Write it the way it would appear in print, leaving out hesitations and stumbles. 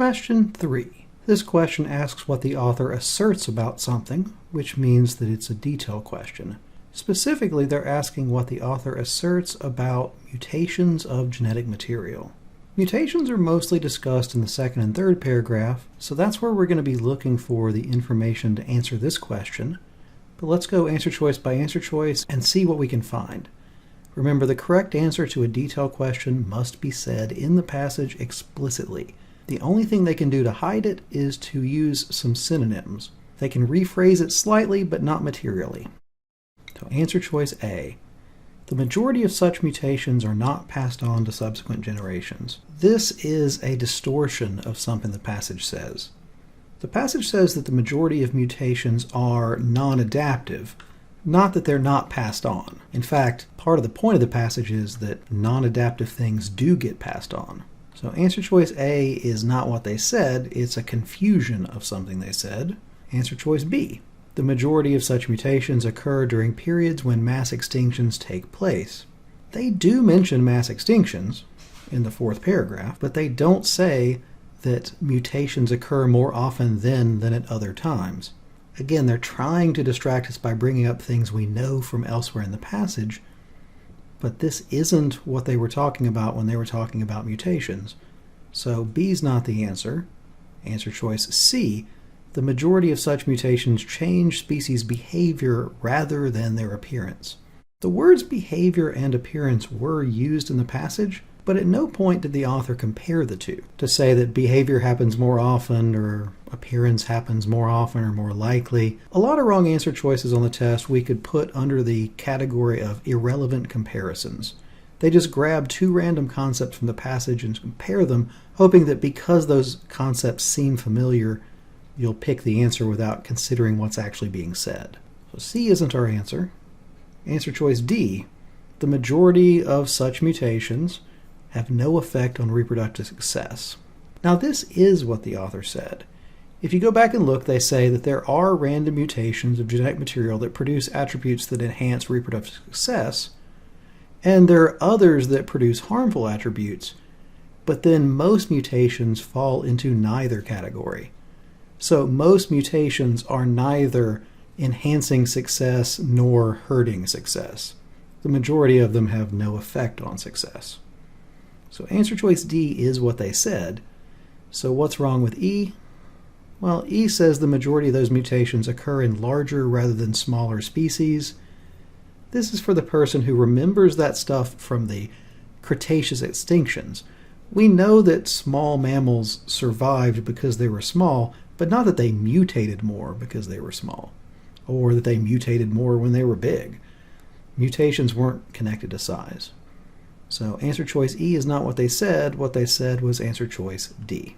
Question 3. This question asks what the author asserts about something, which means that it's a detail question. Specifically, they're asking what the author asserts about mutations of genetic material. Mutations are mostly discussed in the second and third paragraph, so that's where we're going to be looking for the information to answer this question. But let's go answer choice by answer choice and see what we can find. Remember, the correct answer to a detail question must be said in the passage explicitly. The only thing they can do to hide it is to use some synonyms. They can rephrase it slightly, but not materially. So answer choice A. The majority of such mutations are not passed on to subsequent generations. This is a distortion of something the passage says. The passage says that the majority of mutations are non-adaptive, not that they're not passed on. In fact, part of the point of the passage is that non-adaptive things do get passed on. So answer choice A is not what they said, it's a confusion of something they said. Answer choice B. The majority of such mutations occur during periods when mass extinctions take place. They do mention mass extinctions in the fourth paragraph, but they don't say that mutations occur more often then than at other times. Again, they're trying to distract us by bringing up things we know from elsewhere in the passage, but this isn't what they were talking about when they were talking about mutations. So B's not the answer. Answer choice C. The majority of such mutations change species behavior rather than their appearance. The words behavior and appearance were used in the passage, but at no point did the author compare the two to say that behavior happens more often or appearance happens more often or more likely. A lot of wrong answer choices on the test we could put under the category of irrelevant comparisons. They just grab two random concepts from the passage and compare them, hoping that because those concepts seem familiar, you'll pick the answer without considering what's actually being said. So C isn't our answer. Answer choice D. The majority of such mutations have no effect on reproductive success. Now this is what the author said. If you go back and look, they say that there are random mutations of genetic material that produce attributes that enhance reproductive success, and there are others that produce harmful attributes, but then most mutations fall into neither category. So most mutations are neither enhancing success nor hurting success. The majority of them have no effect on success. So answer choice D is what they said. So what's wrong with E? Well, E says the majority of those mutations occur in larger rather than smaller species. This is for the person who remembers that stuff from the Cretaceous extinctions. We know that small mammals survived because they were small, but not that they mutated more because they were small, or that they mutated more when they were big. Mutations weren't connected to size. So answer choice E is not what they said. What they said was answer choice D.